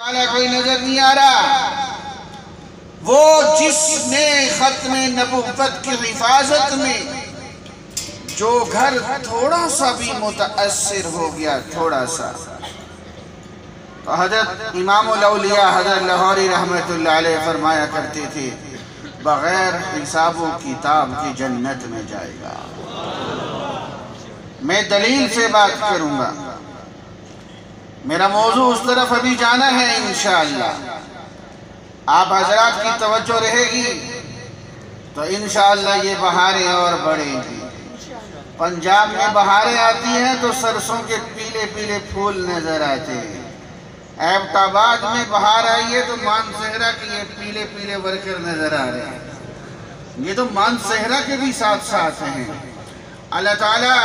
والا کوئی نظر نہیں آ رہا، وہ جس نے ختم نبوت کی حفاظت میں جو گھر تھوڑا سا بھی متاثر ہو گیا، تھوڑا سا، تو حضرت امام الاولیاء حضرت لاہوری رحمت اللہ علیہ فرمایا کرتے تھے، بغیر حساب و کتاب کی جنت میں جائے گا۔ میں دلیل سے بات کروں گا، میرا موضوع اس طرف ابھی جانا ہے انشاءاللہ۔ آپ حضرات کی توجہ رہے گی تو انشاءاللہ یہ بہاریں اور بڑھیں گی۔ پنجاب میں بہاریں آتی ہیں تو سرسوں کے پیلے پیلے پھول نظر آتے ہیں۔ ایبٹ آباد میں بہار آئی ہے تو مان صحرا کے یہ پیلے پیلے ورکر نظر آ رہے ہیں، یہ تو مان صحرا کے بھی ساتھ ساتھ ہیں۔ اللہ تعالیٰ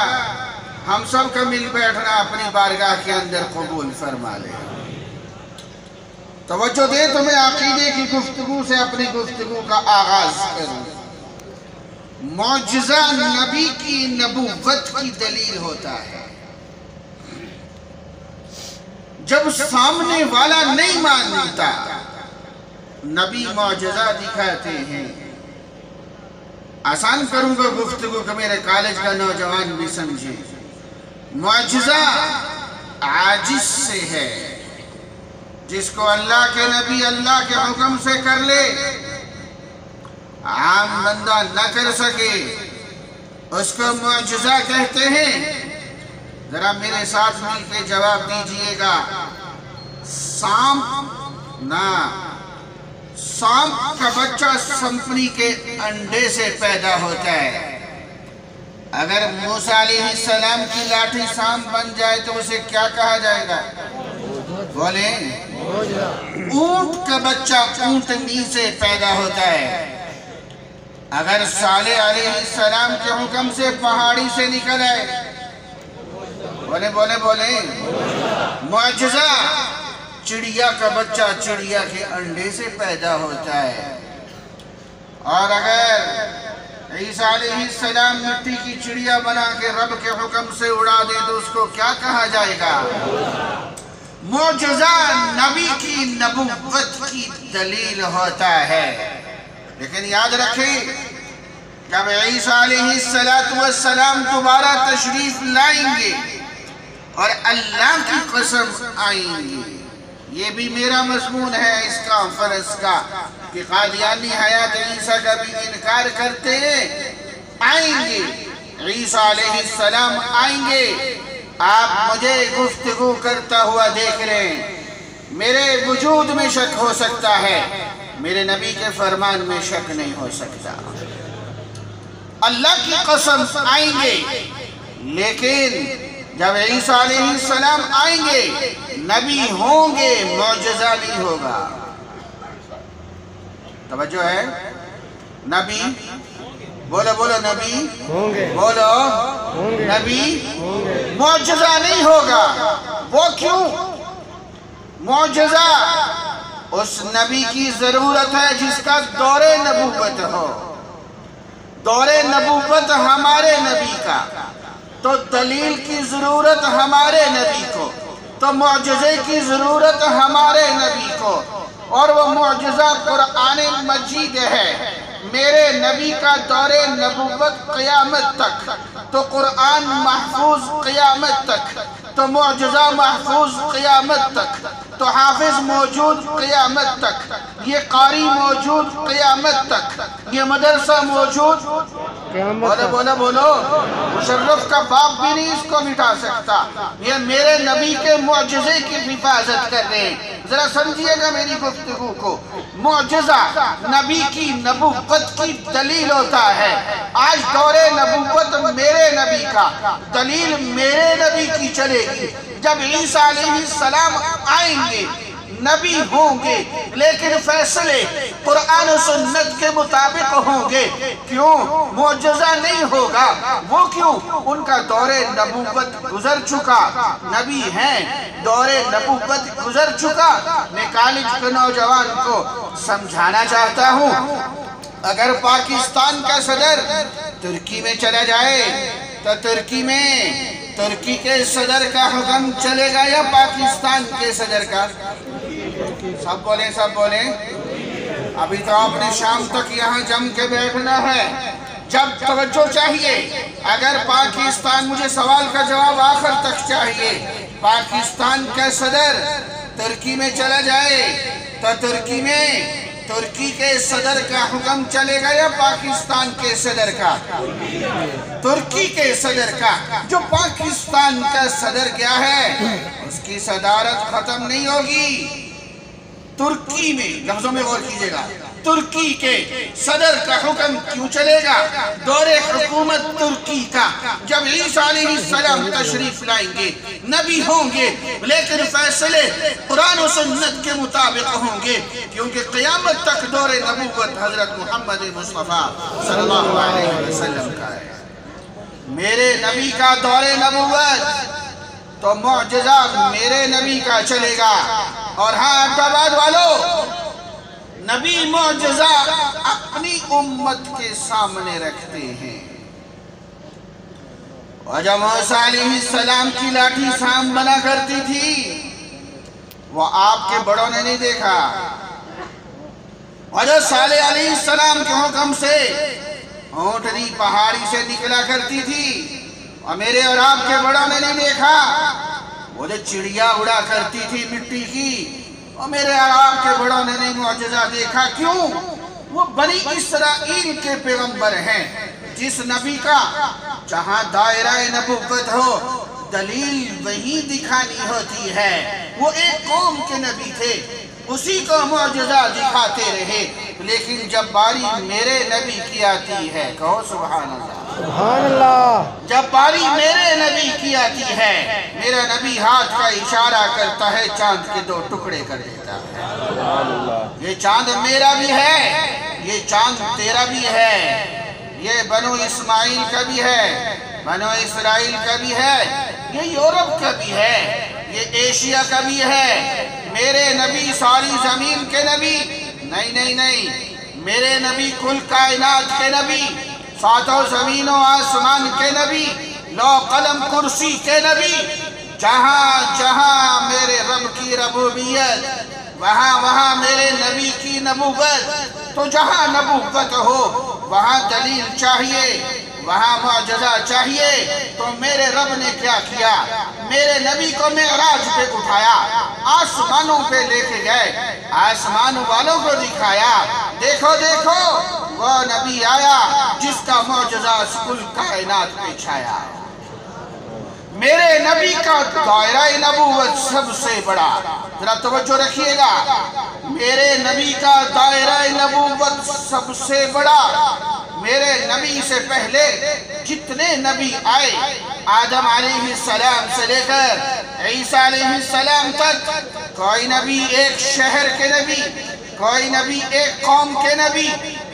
ہم سب کا مل بیٹھنا اپنی بارگاہ کے اندر قبول فرما لے۔ توجہ دے تو میں عقیدے کی گفتگو سے اپنی گفتگو کا آغاز کروں۔ معجزہ نبی کی نبوت کی دلیل ہوتا ہے۔ جب سامنے والا نہیں مانتا، نبی معجزہ دکھاتے ہیں۔ آسان کروں گا گفتگو کہ میرے کالج کا نوجوان بھی سمجھے۔ معجزہ عاجز سے ہے، جس کو اللہ کے نبی اللہ کے حکم سے کر لے، عام بندہ نہ کر سکے، اس کو معجزہ کہتے ہیں۔ ذرا میرے ساتھ مل کے جواب دیجئے گا، سانپ کا بچہ سمپنی کے انڈے سے پیدا ہوتا ہے۔ اگر موسیٰ علیہ السلام کی لاٹھی سانپ بن جائے تو اسے کیا کہا جائے گا؟ بولیں۔ اونٹ کا بچہ اونٹنی سے پیدا ہوتا ہے۔ اگر صالح علیہ السلام کے حکم سے پہاڑی سے نکل آئے، بولیں۔ معجزہ، چڑیا کا بچہ چڑیا کے انڈے سے پیدا ہوتا ہے۔ اور اگر عیسیٰ علیہ السلام مٹی کی چڑیا بنا کے رب کے حکم سے اڑا دے تو اس کو کیا کہا جائے گا؟ معجزہ نبی کی نبوت کی دلیل ہوتا ہے۔ لیکن یاد رکھیں، جب عیسیٰ علیہ السلام دوبارہ تشریف لائیں گے اور اللہ کی قسم آئیں گے، یہ بھی میرا مضمون ہے اس کانفرنس کا، کہ قادیانی حیات عیسیٰ کا بھی انکار کرتے ہیں۔ آئیں گے، عیسیٰ علیہ السلام آئیں گے۔ آپ مجھے گفتگو کرتا ہوا دیکھ رہے ہیں، میرے وجود میں شک ہو سکتا ہے، میرے نبی کے فرمان میں شک نہیں ہو سکتا۔ اللہ کی قسم آئیں گے، لیکن جب عیسیٰ علیہ السلام آئیں گے، نبی ہوں گے، معجزہ نہیں ہوگا۔ توجہ ہے؟ نبی، بولو نبی، بولو نبی، معجزہ نہیں ہوگا۔ وہ کیوں؟ معجزہ اس نبی کی ضرورت ہے جس کا دور نبوت ہو۔ دور نبوت ہمارے نبی کا، تو دلیل کی ضرورت ہمارے نبی کو، تو معجزے کی ضرورت ہمارے نبی کو، اور وہ معجزہ قرآن مجید ہے۔ میرے نبی کا دور نبوت قیامت تک، تو قرآن محفوظ قیامت تک، تو معجزہ محفوظ قیامت تک، تو حافظ موجود قیامت تک، یہ قاری موجود قیامت تک، یہ مدرسہ موجود، بولو، مشرف کا باپ بھی نہیں اس کو مٹا سکتا۔ یہ میرے نبی کے معجزے کی حفاظت کر رہے ہیں۔ ذرا سمجھیے گا میری گفتگو کو، معجزہ نبی کی نبوت کی دلیل ہوتا ہے۔ آج دور نبوت میرے نبی کا، دلیل میرے نبی کی چلے گی۔ جب عیسیٰ علیہ السلام آئیں گے، نبی ہوں گے، لیکن فیصلے قرآن و سنت کے مطابق ہوں گے۔ کیوں؟ معجزہ نہیں ہوگا۔ وہ کیوں؟ ان کا دور نبوت گزر چکا، نبی ہیں، دور نبوت گزر چکا۔ میں کالج کے نوجوان کو سمجھانا چاہتا ہوں، اگر پاکستان کا صدر ترکی میں چلا جائے تو ترکی کے صدر کا حکم چلے گا یا پاکستان کے صدر کا؟ सब बोले, सब बोले। अभी तो आपने शाम तक यहाँ जम के बैठना है। जब तवज्जो चाहिए, अगर पाकिस्तान, मुझे सवाल का जवाब आखिर तक चाहिए, पाकिस्तान का सदर तुर्की में चला जाए तो तुर्की के सदर का हुक्म चलेगा या पाकिस्तान के सदर का? तुर्की के सदर का। जो पाकिस्तान का सदर क्या है, उसकी सदारत खत्म नहीं होगी। तुर्की में, लफ्जों में गौर कीजिएगा, तुर्की के सदर का हुक्म क्यों चलेगा? दौरे हुकूमत तुर्की का, जब ईसा अलैहिस्सलाम तशरीफ लाएंगे, नबी होंगे, लेकिन फैसले कुरान और सुन्नत के मुताबिक होंगे, क्योंकि क़यामत तक दौरे नबूवत हजरत मोहम्मद मुस्तफ़ा सल्लल्लाहु अलैहि वसल्लम का है। मेरे नबी का दौरे नबूवत तो मुअजिज़ा मेरे नबी का चलेगा। और हाँ अब्दाबाद वालों, नबी मुअजिज़ा अपनी उम्मत के सामने रखते हैं। और जब मूसा अलैहिस्सलाम की लाठी सांप बना करती थी, वो आपके बड़ों ने नहीं देखा। और जो सालेह अलैहिस्सलाम के हुक्म से ऊँटनी पहाड़ी से निकला करती थी, और मेरे और आपके बड़ों ने नहीं देखा। वो जो चिड़िया उड़ा करती थी मिट्टी की, और मेरे और आपके बड़ों ने नहीं मुअजिज़ा देखा। क्यों? वो बनी इस्राइल के पैगंबर हैं, जिस नबी का जहां दायरा नबुव्वत हो दलील वही दिखानी होती है। वो एक कौम के नबी थे, उसी को मुअजिज़ा दिखाते रहे। लेकिन जब बारी मेरे नबी की आती है, कहो सुभान अल्लाह, सुभान अल्लाह। जब बारी मेरे नबी की आती है, मेरा नबी हाथ का इशारा करता है, चांद के दो टुकड़े कर देता है। ये चांद मेरा भी है, ये चांद तेरा भी है, ये बनो इस्माइल का भी है, बनो इसराइल का भी है, ये यूरोप का भी है, ये एशिया का भी है। मेरे नबी सारी जमीन के नबी नहीं नहीं नहीं, मेरे नबी कुल कायनात के नबी, सातों जमीनों आसमान के नबी, लौ कलम कुर्सी के नबी। जहाँ जहाँ मेरे रब की रबूबियत, वहाँ वहाँ मेरे नबी की नबूवत। तो जहाँ नबूवत हो वहाँ दलील चाहिए, वहाँ मुअजिज़ा चाहिए। तो मेरे रब ने क्या किया? मेरे नबी को मेराज पे उठाया, आसमानों पे लेके गए, आसमान वालों को दिखाया, देखो देखो वो नबी आया जिसका मुअजिज़ा कुल कायनात पे छाया। मेरे नबी का दायरा नबूवत सबसे बड़ा, जरा तवज्जो रखिएगा, मेरे नबी का दायरा नबूवत सबसे बड़ा। मेरे नबी से पहले जितने नबी आए, आदम अलैहिस्सलाम से लेकर ईसा अलैहिस्सलाम तक, कोई नबी एक शहर के नबी, कोई नबी एक कौम के नबी,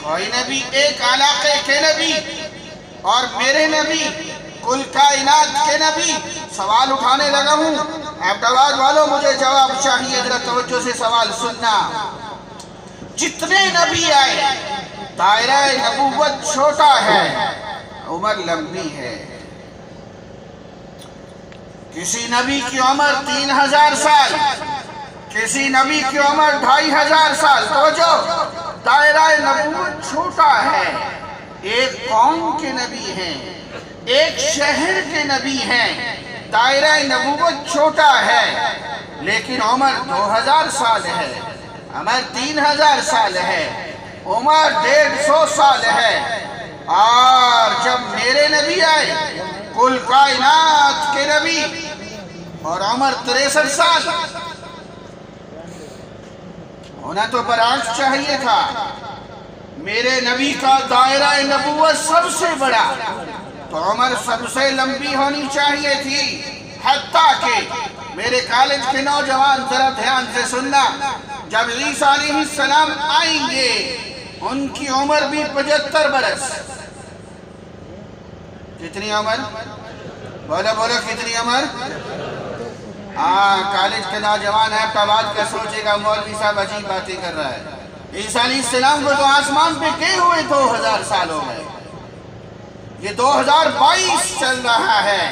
कोई नबी एक इलाके के नबी, और मेरे नबी कुल कायनात के नबी। सवाल उठाने लगा हूँ, अहमदाबाद वालों मुझे जवाब चाहिए, जरा तवज्जो से सवाल सुनना। जितने नबी आए, दायरा नबूवत छोटा है, उम्र लंबी है। किसी नबी की उम्र 3000 साल, किसी नबी की उम्र 2500 साल। तो जो दायरा नबूवत छोटा है, एक कौम के नबी हैं, एक शहर के नबी हैं, दायरा नबूवत छोटा है, लेकिन उम्र 2000 साल है, उम्र 3000 साल है, उम्र 150 साल है। और जब मेरे नबी आए, कुल कायनात के नबी, और उम्र 63 साल, होना तो बरात चाहिए था। मेरे नबी का दायरा नबूवत सबसे बड़ा, तो उम्र सबसे लंबी होनी चाहिए थी। हत्ता के मेरे कॉलेज के नौजवान जरा ध्यान से सुनना, जब ईसा अलैहिस्सलाम आएंगे उनकी उम्र भी 75 बरस। कितनी उम्र? बोलो बोलो कितनी उम्र? हाँ, कॉलेज के नौजवान है, बात का सोचेगा मौलवी साहब अजीब बातें कर रहा है। ईसा अलैहिस्सलाम को तो आसमान पे गए हुए 2000 साल हो गए, ये 2022 चल रहा है।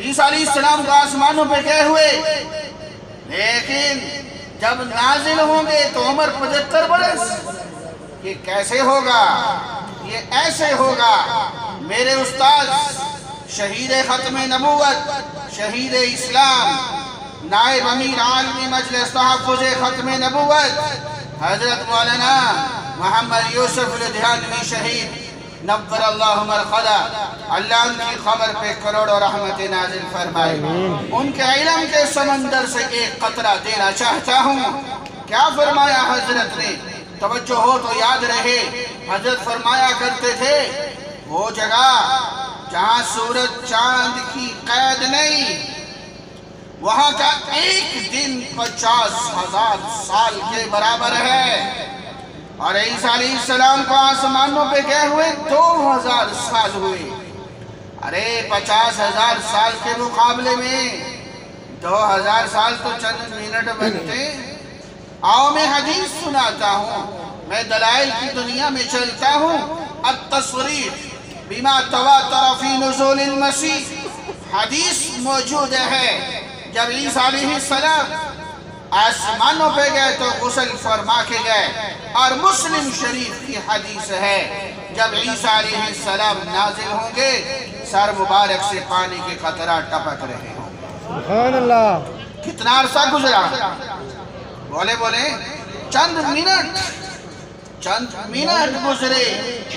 ईसा अलैहिस्सलाम को आसमानों पे गए हुए, लेकिन جب نازل ہوں گے تو عمر 75 برس، یہ کیسے ہوگا؟ یہ ایسے ہوگا۔ میرے استاد شہید ختم نبوت، شہید اسلام، نائب امیر عالمی مجلس تحفظ ختم نبوت حضرت مولانا محمد یوسف لدھیانوی شہید نور اللہ مرقدہ، اللہ ان کی قبر پہ کروڑوں رحمت نازل فرمائے۔ ان کے علم کے سمندر سے ایک قطرہ دینا چاہتا ہوں۔ کیا فرمایا حضرت نے؟ توجہ ہو تو یاد رہے۔ حضرت فرمایا کرتے تھے وہ جگہ جہاں سورج چاند کی قید نہیں، وہاں کا ایک دن 50,000 سال کے برابر ہے، اور عیسیٰ علیہ السلام کو آسمانوں پہ گئے ہوئے 2000 سال ہوئے۔ ارے 50,000 سال کے مقابلے میں 2000 سال تو چند منٹ بنتے۔ آؤ میں حدیث سناتا ہوں، میں دلائل کی دنیا میں چلتا ہوں۔ التصریح بما تواتر فی نزول المسیح، حدیث موجود ہے جب عیسیٰ علیہ السلام آسمانوں پہ گئے تو غسل فرما کے گئے، اور مسلم شریف کی حدیث ہے جب عیسیٰ علیہ السلام نازل ہوں گے سر مبارک سے پانی کے قطرات ٹپک رہے ہوں گے۔ سبحان اللہ۔ کتنا عرصہ گزرا؟ بولے چند منٹ گزرے۔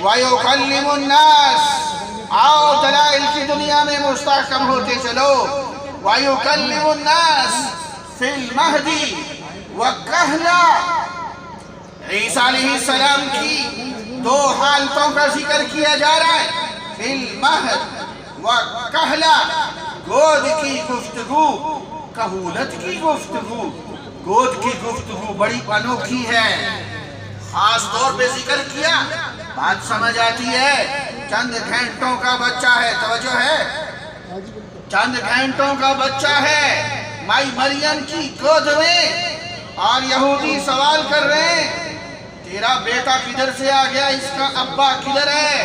وَيُكَلِّمُ النَّاسِ، آؤ دلائل کی دنیا میں مستحکم ہوتے چلو۔ وَيُكَلِّمُ النَّاسِ فی المہدی وکہلا، عیسیٰ علیہ السلام کی 2 حالتوں کا ذکر کیا جا رہا ہے، فی المہد وکہلا، گود کی گفتگو، کہولت کی گفتگو۔ گود کی گفتگو بڑی انوکھی ہے، خاص طور پہ ذکر کیا، بات سمجھ آتی ہے۔ چند گھنٹوں کا بچہ ہے، توجہ ہے، چند گھنٹوں کا بچہ ہے مائی مریم کی گود میں، اور یہودی سوال کر رہے ہیں تیرا بیٹا کدھر سے آ گیا، اس کا ابا کدھر ہے؟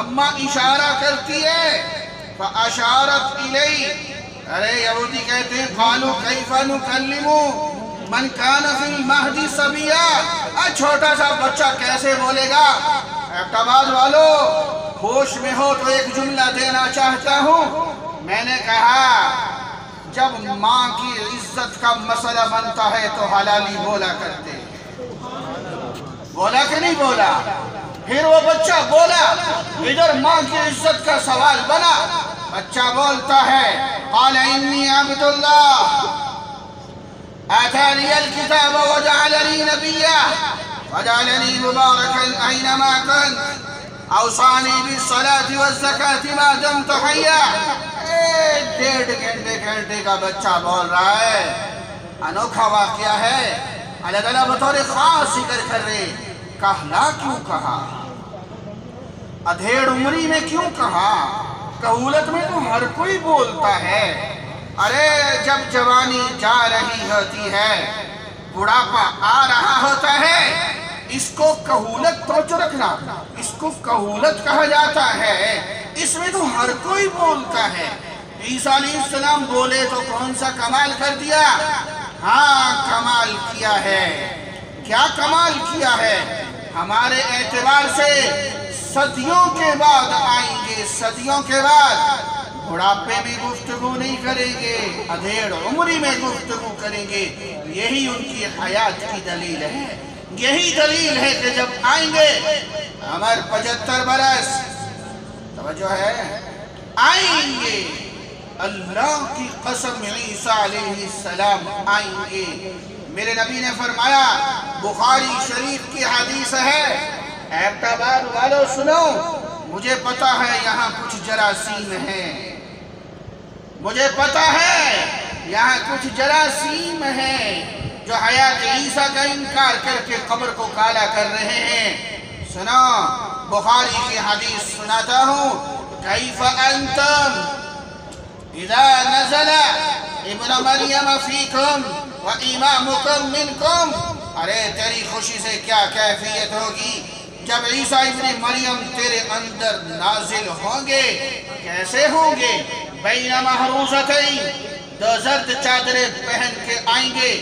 اماں اشارہ کرتی ہے، فَأَشَارَتْ إِلَيْهِ، ارے یہودی کہتے ہیں قَالُوا كَيْفَ نُكَلِّمُ مَنْ كَانَ فِي الْمَهْدِ صَبِيًّا، چھوٹا سا بچہ کیسے بولے گا؟ اعتماد والو ہوش میں ہو تو ایک جملہ دینا چاہتا ہوں۔ میں نے کہا جب ماں کی عزت کا مسئلہ بنتا ہے تو حلالی بولا کرتے، بولا کہ نہیں بولا؟ پھر وہ بچہ بولا، ادھر ماں کی عزت کا سوال بنا، بچہ بولتا ہے قال انی عبد اللہ آتانی الکتاب وجعلنی نبیا وجعلنی مبارکا اینما کنت اوصانی بالصلاة والزکاة ما دمت حیا۔ 1.5 گھنٹے کا بچہ بول رہا ہے، انوکھا واقعہ ہے۔ اللہ تعالیٰ بطور خاص ذکر کر رہے، کہلا کیوں کہا؟ ادھیڑ عمری میں کیوں کہا؟ کہولت میں تو ہر کوئی بولتا ہے۔ ارے جب جوانی جا رہی ہوتی ہے، بڑھاپا آ رہا ہوتا ہے، اس کو کہولت، توجہ رکھنا، اس کو کہولت کہا جاتا ہے۔ اس میں تو ہر کوئی بولتا ہے۔ عیسیٰ علیہ السلام بولے تو کون سا کمال کر دیا؟ ہاں کمال کیا ہے۔ کیا کمال کیا ہے؟ ہمارے اعتبار سے صدیوں کے بعد آئیں گے، صدیوں کے بعد بڑھاپے میں گفتگو نہیں کریں گے، ادھیڑ عمری میں گفتگو کریں گے۔ یہی ان کی حیات کی دلیل ہے، یہی دلیل ہے کہ جب آئیں گے عمر 75 برس، توجہ ہے، آئیں گے، اللہ کی قسم عیسیٰ علیہ السلام آئیں گے۔ میرے نبی نے فرمایا، بخاری شریف کی حدیث ہے، اعتبار والو سنو، مجھے پتا ہے یہاں کچھ جراثیم ہیں، مجھے پتا ہے یہاں کچھ جراثیم ہیں جو حیات عیسیٰ کا انکار کر کے قبر کو کالا کر رہے ہیں۔ سنو، بخاری کی حدیث سناتا ہوں، کیف انتم اذا نزل ابن مریم فیکم و امامکم منکم، ارے تیری خوشی سے کیا کیفیت ہوگی جب عیسیٰ ابن مریم تیرے اندر نازل ہوں گے؟ کیسے ہوں گے؟ بین محروزتین، 2 زرد چادریں پہن کے آئیں گے،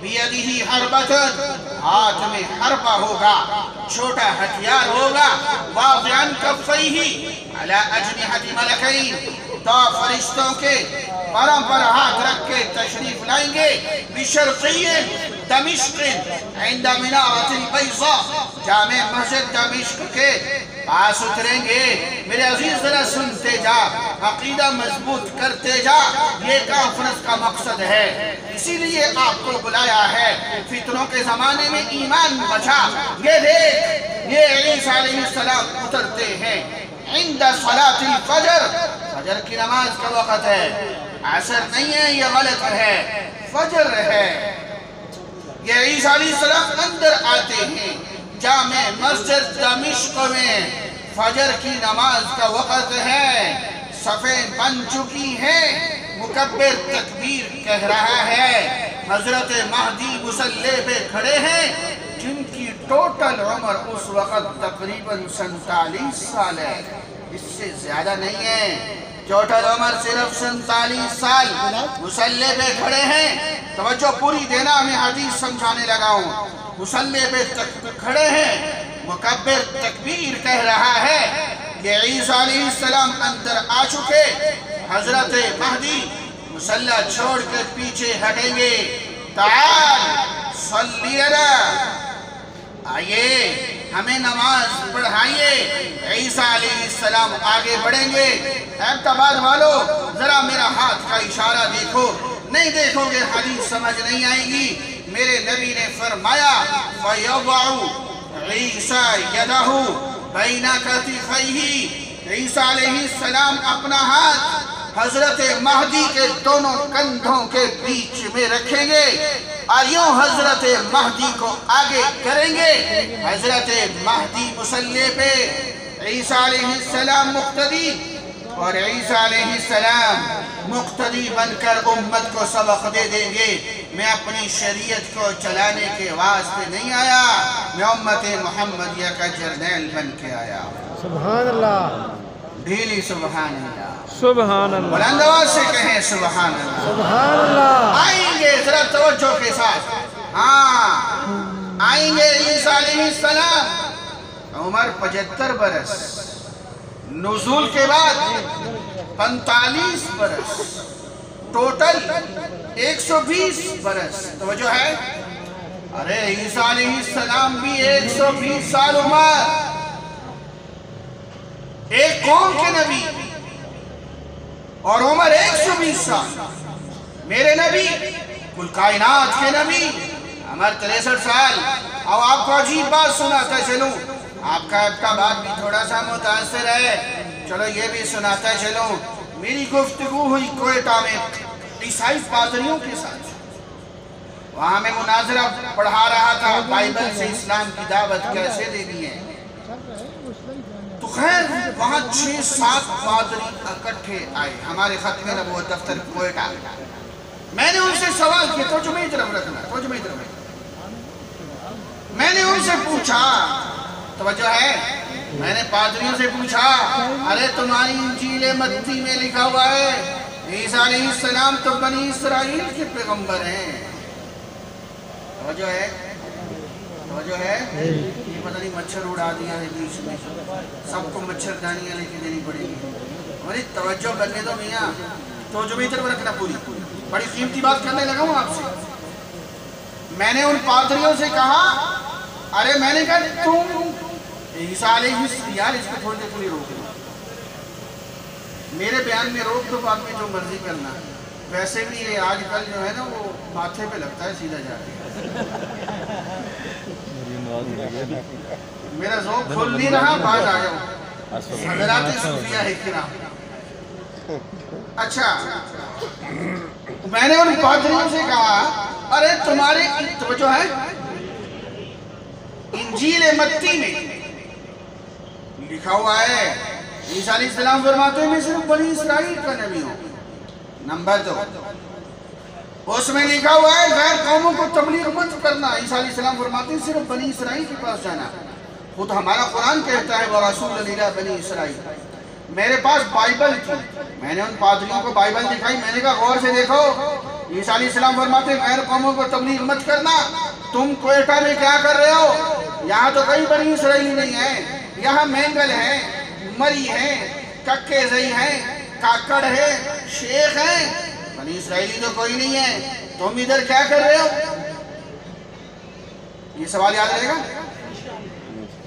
बियदिही हरबतन, हाथ में हरबा होगा, छोटा हथियार होगा, वाज़िअन कफ़ैही अला अजनिहति मलकैन, तो फरिश्तों के परम पर हाथ रख के तशरीफ लाएंगे, बिशर्क़िय्यिन दमिश्क़िन इंद मिनारतिल बैज़ा, जामे मस्जिद दमिश्क के पास उतरेंगे। मेरे अजीज जरा सुनते जा, अकीदा मजबूत करते जा, ये कॉन्फ्रेंस का मकसद है, इसीलिए आपको बुलाया है। फितनों के जमाने में ईमान बचा। ये देख, ये ईसा अलैहिस्सलाम उतरते हैं इंद सलातिल फजर, फजर की नमाज का वक़्त है, असर नहीं है, ये गलत है, फजर है। ये ईसा अलैहिस्सलाम अंदर आते हैं जामे मस्जिद दमिश्क में, फजर की नमाज का वक़्त है, सफ़ेद बन चुकी है, मुकब्बिर तकबीर कह रहा है, हजरत महदी मुसल्ले पे खड़े हैं, जिनकी टोटल उम्र उस वक़्त तकरीबन 47 साल है, इससे ज़्यादा नहीं है, टोटल उम्र सिर्फ 47 साल, मुसल्ले पे खड़े हैं। तवज्जो पूरी देना, मैं हदीस समझाने लगा हूँ। मुसल्ले पे खड़े हैं, मुकब्बिर तकबीर कह रहा है, ये ईसा अलैहिस्सलाम अंदर आ चुके, हजरत महदी मुसल्ला छोड़ कर पीछे हटेंगे। ताल सल्ली अला, आइए हमें नमाज पढ़ाइए। ईसा अलैहिस्सलाम आगे बढ़ेंगे। ऐब्ताबाद वालों, जरा मेरा हाथ का इशारा देखो, नहीं देखोगे हदीस समझ नहीं आएगी। मेरे नबी ने फरमाया, फयज़अु ईसा यदहु बैना कतिफैही, ईसा अलैहिस्सलाम अपना हाथ हजरत महदी के दोनों कंधों के बीच में रखेंगे और यूं हजरत महदी को आगे करेंगे। हजरत महदी मुसल्ले पे, ईसा अलैहिस्सलाम मुक्तदी, और ईसा अलैहिस्सलाम मुक्तदी बनकर उम्मत को सबक दे देंगे। मैं अपनी शरीयत को चलाने के वास्ते नहीं आया, मैं उम्मत मुहम्मदिया का जर्नैल बन के आया। सुभान अल्लाह, ढीली सुभान अल्लाह, सुभान अल्लाह, बुलंद आवाज से कहें सुभान अल्लाह। सुभान अल्लाह। आएंगे जरा तवज्जो के साथ, हाँ आएंगे ईसा अलैहिस्सलाम, उम्र 75 बरस, नुज़ूल के बाद 45 बरस, टोटल 120 बरस। तवज्जो है, अरे ईसा अलैहिस्सलाम भी 120 साल उम्र, एक कौम के नबी और उम्र 120 साल। मेरे नबी कुल कायनात के नबी, उम्र 63 साल। अब आपको अजीब बात सुनाता चलूं, आपका बात भी थोड़ा सा मुतासिर है, चलो ये भी सुनाता चलूं। मेरी गुफ्तगू हुई कोयटा में ईसाई पादरियों के साथ, वहां मैं मुनाजरा पढ़ा रहा था, बाइबल से इस्लाम की दावत कैसे देनी है। तो खैर वहां 6-7 पादरी इकट्ठे आए हमारे खत्मे नबूवत दफ्तर कोयटा। मैंने उनसे सवाल किया, तो जुमे तरफ रखना, तो जुमे तरफ। मैंने उनसे पूछा, तवज्जो है, मैंने पादरियों से पूछा, अरे तुम्हारी इंजील मत्ती में लिखा हुआ है ईसा अलैहिस्सलाम तो बनी इसराइल के पैगंबर हैं। तवज्जो है, तवज्जो है। ये पता नहीं मच्छर उड़ा दिया है बीच में, सबको मच्छरदानियां लेके देनी पड़ेगी। अरे तवज्जो करने दो मियाँ, तो जो भी तरफ रखना, पूरी बड़ी कीमती बात करने लगा हूँ आपसे। मैंने उन पादरियों से कहा, अरे मैंने कहा तुम ईसा अलैहिस्सलाम, यार इसको थोड़ी देर के लिए रोक दो, मेरे बयान में रोक दो, बाद में जो मर्जी करना। वैसे भी ये आजकल जो है ना वो माथे पे लगता है सीधा जाके। मेरा ज़ौक़ खुल नहीं रहा, बाज आ जाओ। हज़रात सूफिया है किराम। अच्छा, मैंने उन पादरियों से कहा, अरे तुम्हारे जो है इंजील मत्ती में लिखा हुआ है ईसा अलैहिस्सलाम फरमाते हैं मैं सिर्फ बनी इसराइल का नबी हूँ। नंबर 2, उसमें लिखा हुआ है गैर कौमों को तबलीग मत करना। ईसा अलैहिस्सलाम फरमाते हैं सिर्फ बनी इसराइल के पास जाना। खुद हमारा कुरान कहता है वरसूलन इला बनी इसराइल। मेरे पास बाइबल थी, मैंने उन पादरियों को बाइबल दिखाई, मैंने कहा गौर से देखो ईसा अलैहिस्सलाम फरमाते गैर कौमों को तबलीग मत करना। तुम क्वेटा में क्या कर रहे हो? यहाँ तो कई बनी इसराइली नहीं है, यहाँ मेंगल है, मरी है, कक्के जई है, काकड़ है, शेख है, बनी इसराइली तो कोई नहीं है। तुम इधर क्या कर रहे हो? ये सवाल याद रहेगा।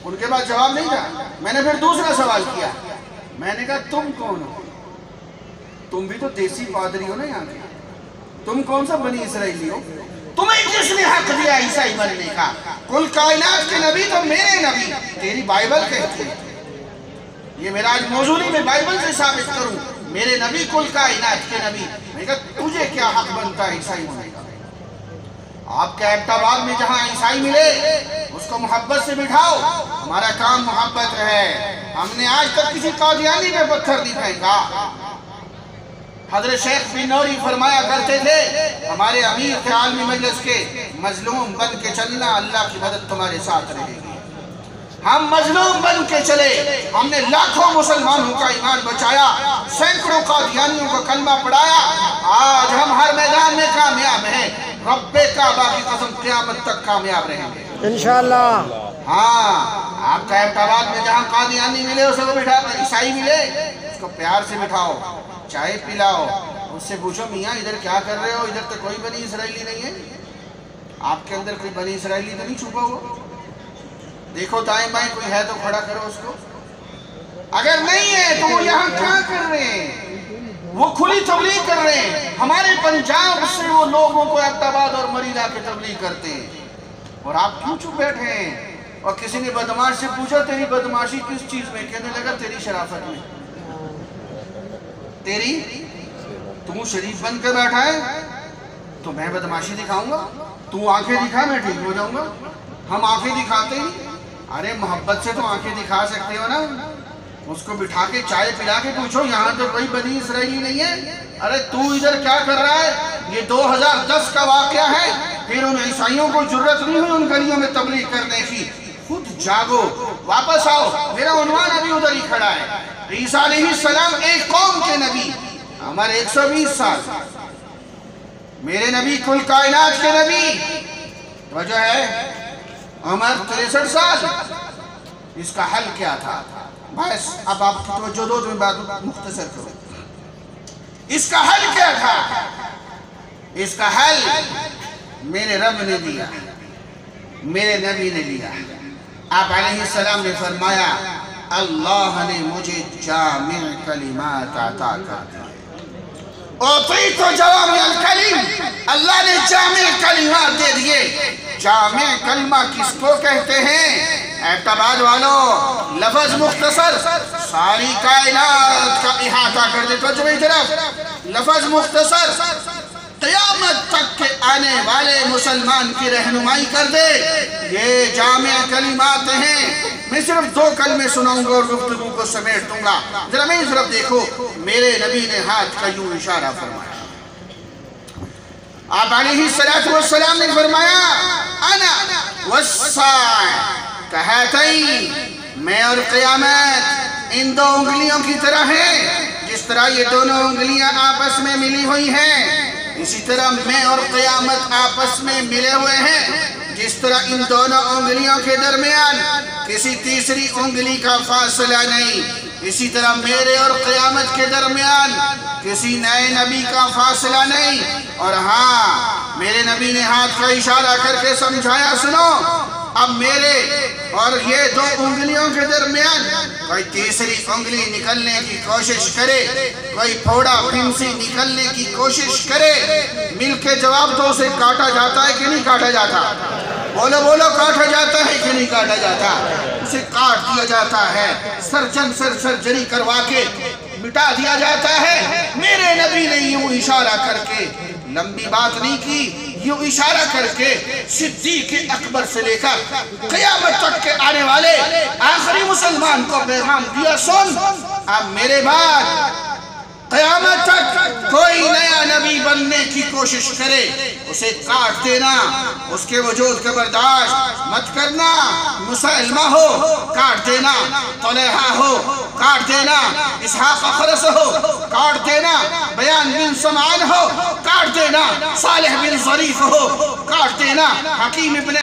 उनके पास जवाब नहीं था। मैंने फिर दूसरा सवाल किया, मैंने कहा तुम कौन हो? तुम भी तो देसी पादरी हो ना यहाँ के, तुम कौन सा बनी इसराइली हो? तुम्हें किसने हक दिया ईसाई बनने का? कुल कायनात के नबी तो मेरे नबी, तेरी बाइबल कहती है। ये मेरा आज मौजू नहीं, मैं बाइबल से साबित करूं मेरे नबी कुल कायनात के नबी। मैं कहा तुझे क्या हक बनता है ईसाई होने का? आपके एबटाबाद में जहां ईसाई मिले उसको मोहब्बत से बिठाओ, हमारा काम मोहब्बत है। हमने आज तक किसी कादियानी पे पत्थर नहीं फेंका। हजरत शेख बिन नौरी फरमाया करते थे, हमारे अमीर थे आलमी मजलिस के, मजलूम बन के चलना, अल्लाह की मदद तुम्हारे साथ रहेगी। हम मजलूम बन के चले, हमने लाखों मुसलमानों का ईमान बचाया, सैकड़ों कादियानियों को कलमा पढ़ाया। आज हम हर मैदान में कामयाब हैं। रब्बे काबा की कसम क़यामत तक कामयाब रहेंगे इंशाअल्लाह। हाँ, आपका एबटाबाद में जहाँ कादियानी मिले उसको बिठा, ईसाई मिले उसको प्यार से बिठाओ, चाय पिलाओ, उससे पूछो मियाँ इधर क्या कर रहे हो? इधर तो कोई बनी इसराइली नहीं है। आपके अंदर कोई बनी इसराइली तो नहीं छुपा हुआ? देखो दाएं बाएं कोई है तो खड़ा करो उसको। अगर नहीं है तो वो यहाँ क्या कर रहे हैं? वो खुली तबलीग कर रहे हैं। हमारे पंजाब से वो लोगों को एबटाबाद और मरीना के तबलीग करते हैं और आप क्यों चुप बैठे हैं? और किसी ने बदमाश से पूछा तेरी बदमाशी किस चीज में? कहने लगा तेरी शराफत में। तेरी, तू शरीफ बन कर बैठा है तो मैं बदमाशी दिखाऊंगा? तू आंखें दिखा मैं ठीक हो जाऊंगा। हम आंखें दिखाते ही, अरे मोहब्बत से तो आंखें दिखा सकते हो ना। उसको बिठा के चाय पिला के पूछो यहाँ तो कोई बनी इसराइली नहीं है। अरे तू इधर क्या कर रहा है? ये 2010 का वाकया है। फिर उन ईसाइयों को जुर्रत नहीं हुई उन गलियों में तबलीग करने की। खुद जागो, वापस आओ। मेरा उन्वान अभी उधर ही खड़ा है। ईसा अलैहिस्सलाम एक कौम के नबी, हमारे 120 साल। मेरे नबी कुल कायनात के नबी, वजह है उमर 63 साल। इसका हल क्या था? बस अब आप तवज्जो दो, मैं बात मुख्तसर करूं। इसका हल क्या था? इसका हल मेरे रब ने दिया, मेरे नबी ने दिया। आप अलैहिस्सलाम ने फरमाया अल्लाह ने मुझे जामिअ कलिमात अता कर दिए। तो जामिअल कलिम, अल्लाह ने जामिअ कलिमात दे दिए। जामिअ कलमा किसको कहते हैं? एबटाबाद वालों, लफ्ज़ मुख्तसर, सारी कायनात का इहाता कर दे। तो मेरी तरफ लफ्ज़ मुख्तसर, क़यामत तक के आने वाले मुसलमान की रहनुमाई कर दे। ये जामिअ कलिमात हैं। मैं सिर्फ 2 कलमे सुनाऊंगा और गुफ्तगू को समेट दूंगा। जरा मेरी तरफ देखो, मेरे नबी ने हाथ का यूं इशारा फरमाया। आप अलैहिस्सलातु वस्सलाम ने फरमाया अना वस्साअ कहतैन, मैं और क़यामत इन 2 उंगलियों की तरह हैं। जिस तरह ये दोनों उंगलियां आपस में मिली हुई हैं, इसी तरह मैं और क़यामत आपस में मिले हुए हैं। जिस तरह इन दोनों उंगलियों के दरमियान किसी तीसरी उंगली का फासला नहीं, इसी तरह मेरे और क़यामत के दरमियान किसी नए नबी का फासला नहीं। और हाँ, मेरे नबी ने हाथ का इशारा करके समझाया, सुनो अब मेरे और ये 2 उंगलियों के दरमियान कोई तीसरी उंगली निकलने की कोशिश करे, कोई फोड़ा फिंसी निकलने की कोशिश करे, मिल के जवाब दो, उसे काटा जाता है कि नहीं काटा जाता? बोलो बोलो, काटा जाता है कि नहीं काटा जाता? उसे काट दिया जाता है, सर्जरी करवा के मिटा दिया जाता है। मेरे नबी ने यूं इशारा करके, लंबी बात नहीं की, यूं इशारा करके सिद्दीक़ अकबर से लेकर क़यामत तक के आने वाले आखिरी मुसलमान को पैगाम दिया, सुन अब मेरे बाद قیامت تک کوئی نیا نبی بننے کی کوشش کرے اسے کاٹ دینا، اس کے وجود کا برداشت مت کرنا۔ مسلمہ ہو کاٹ دینا، طلحہ ہو کاٹ دینا، اسحاق خرس ہو کاٹ دینا، بیان بن سمعان ہو کاٹ دینا، صالح بن ظریف ہو کاٹ دینا، حکیم ابن